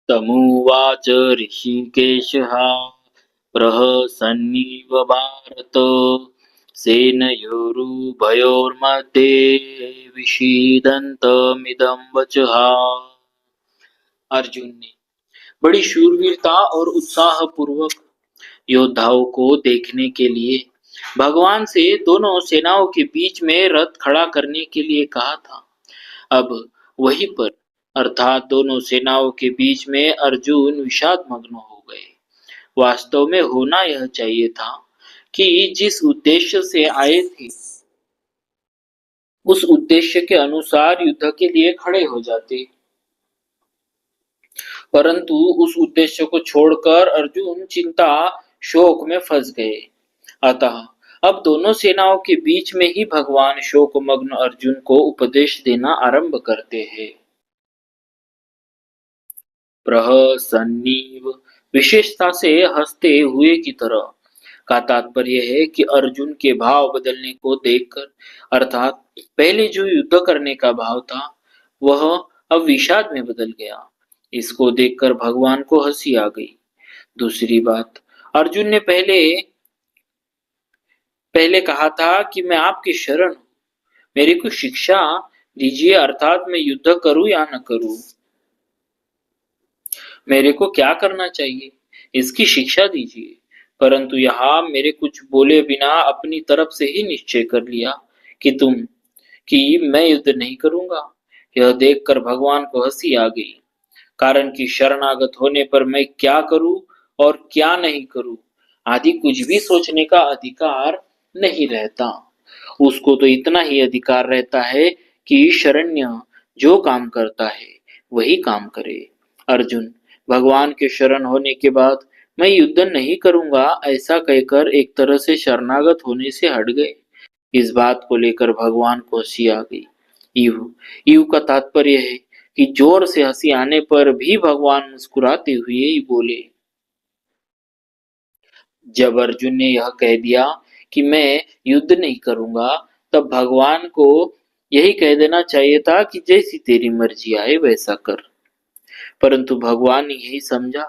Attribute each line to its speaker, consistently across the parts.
Speaker 1: तमुवाच ऋषिकेशः प्रहसन्निव भारत सेनयोरुभयोर्मध्ये विषीदन्तमिदं वचः। अर्जुन ने बड़ी शूरवीरता और उत्साह पूर्वक योद्धाओं को देखने के लिए भगवान से दोनों सेनाओं के बीच में रथ खड़ा करने के लिए कहा था। अब वहीं पर अर्थात दोनों सेनाओं के बीच में अर्जुन विषाद मग्न हो गए। वास्तव में होना यह चाहिए था कि जिस उद्देश्य से आए थे उस उद्देश्य के अनुसार युद्ध के लिए खड़े हो जाते, परंतु उस उद्देश्य को छोड़कर अर्जुन चिंता शोक में फंस गए। अतः अब दोनों सेनाओं के बीच में ही भगवान शोकमग्न अर्जुन को उपदेश देना आरंभ करते हैं। प्रहसन्नीव विशेषता से हंसते हुए की तरह का तात्पर्य है कि अर्जुन के भाव बदलने को देखकर, अर्थात पहले जो युद्ध करने का भाव था वह अब विषाद में बदल गया। इसको देखकर भगवान को हंसी आ गई। दूसरी बात, अर्जुन ने पहले पहले कहा था कि मैं आपकी शरण हूं, मेरे को शिक्षा दीजिए, अर्थात मैं युद्ध करूं या न करूं, मेरे को क्या करना चाहिए इसकी शिक्षा दीजिए। परंतु यहाँ मेरे कुछ बोले बिना अपनी तरफ से ही निश्चय कर लिया कि मैं युद्ध नहीं करूंगा। यह देखकर भगवान को हंसी आ गई, कारण कि शरणागत होने पर मैं क्या करूं और क्या नहीं करूं आदि कुछ भी सोचने का अधिकार नहीं रहता। उसको तो इतना ही अधिकार रहता है कि शरण्य जो काम करता है वही काम करे। अर्जुन भगवान के शरण होने के बाद मैं युद्ध नहीं करूंगा ऐसा कहकर एक तरह से शरणागत होने से हट गए। इस बात को लेकर भगवान को हंसी आ गई। इव का तात्पर्य है कि जोर से हंसी आने पर भी भगवान मुस्कुराते हुए ही बोले। जब अर्जुन ने यह कह दिया कि मैं युद्ध नहीं करूंगा, तब भगवान को यही कह देना चाहिए था कि जैसी तेरी मर्जी आए वैसा कर। परंतु भगवान ने यही समझा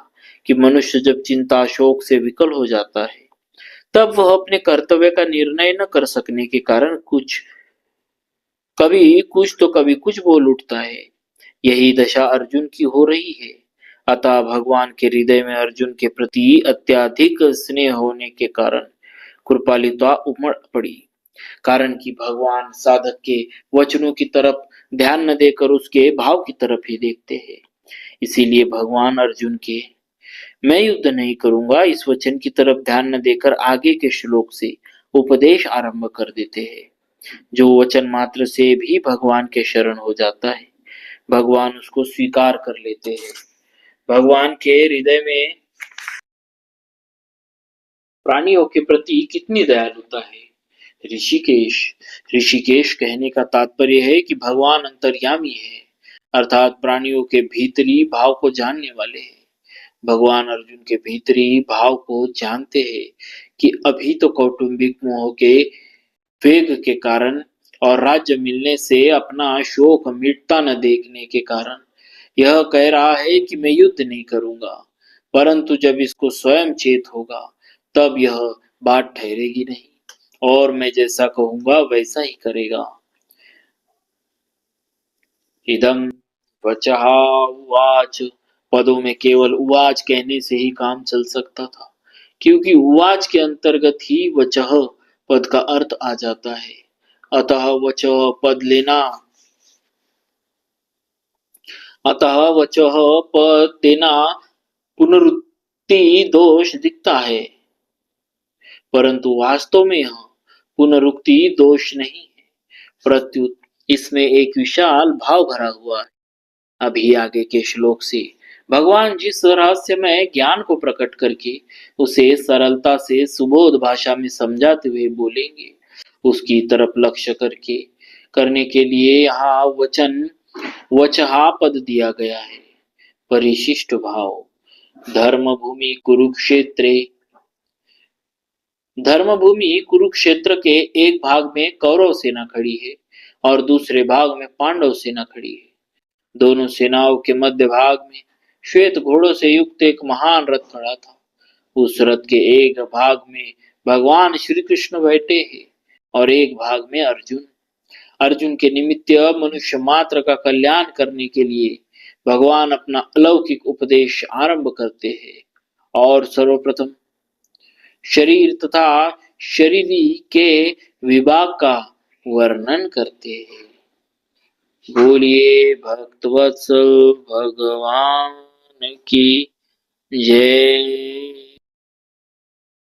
Speaker 1: कि मनुष्य जब चिंता शोक से विकल हो जाता है तब वह अपने कर्तव्य का निर्णय न कर सकने के कारण कभी कुछ बोल उठता है। यही दशा अर्जुन की हो रही है। अतः भगवान के हृदय में अर्जुन के प्रति अत्यधिक स्नेह होने के कारण कृपालुता उमड़ पड़ी, कारण कि भगवान साधक के वचनों की तरफ ध्यान न देकर उसके भाव की तरफ ही देखते हैं। इसीलिए भगवान अर्जुन के मैं युद्ध नहीं करूंगा इस वचन की तरफ ध्यान न देकर आगे के श्लोक से उपदेश आरंभ कर देते हैं। जो वचन मात्र से भी भगवान के शरण हो जाता है भगवान उसको स्वीकार कर लेते हैं। भगवान के हृदय में प्राणियों के प्रति कितनी दयालुता है। ऋषिकेश कहने का तात्पर्य है कि भगवान अंतर्यामी है, अर्थात प्राणियों के भीतरी भाव को जानने वाले हैं। भगवान अर्जुन के भीतरी भाव को जानते हैं कि अभी तो कौटुंबिक मोह के वेग के कारण और राज्य मिलने से अपना शोक मिटता न देखने के कारण यह कह रहा है कि मैं युद्ध नहीं करूंगा, परंतु जब इसको स्वयं चेत होगा तब यह बात ठहरेगी नहीं और मैं जैसा कहूंगा वैसा ही करेगा। इदम वचः उवाच पदों में केवल उवाच कहने से ही काम चल सकता था, क्योंकि उवाच के अंतर्गत ही वचः पद का अर्थ आ जाता है। अतः वचः पद देना पुनरुक्ति दोष दिखता है, परंतु वास्तव में यह पुनरुक्ति दोष नहीं है, प्रत्युत इसमें एक विशाल भाव भरा हुआ है। अभी आगे के श्लोक से भगवान जिस रहस्यमय ज्ञान को प्रकट करके उसे सरलता से सुबोध भाषा में समझाते हुए बोलेंगे, उसकी तरफ लक्ष्य करने के लिए यहाँ वचहा पद दिया गया है। परिशिष्ट भाव धर्मभूमि कुरुक्षेत्र के एक भाग में कौरव सेना खड़ी है और दूसरे भाग में पांडव सेना खड़ी है। दोनों सेनाओं के मध्य भाग में श्वेत घोड़ों से युक्त एक महान रथ खड़ा था। उस रथ के एक भाग में भगवान श्री कृष्ण बैठे हैं और एक भाग में अर्जुन। अर्जुन के निमित्त मनुष्य मात्र का कल्याण करने के लिए भगवान अपना अलौकिक उपदेश आरंभ करते हैं और सर्वप्रथम शरीर तथा शरीरी के विभाग का वर्णन करते हैं। बोलिए भक्तवत्सल भगवान की जय।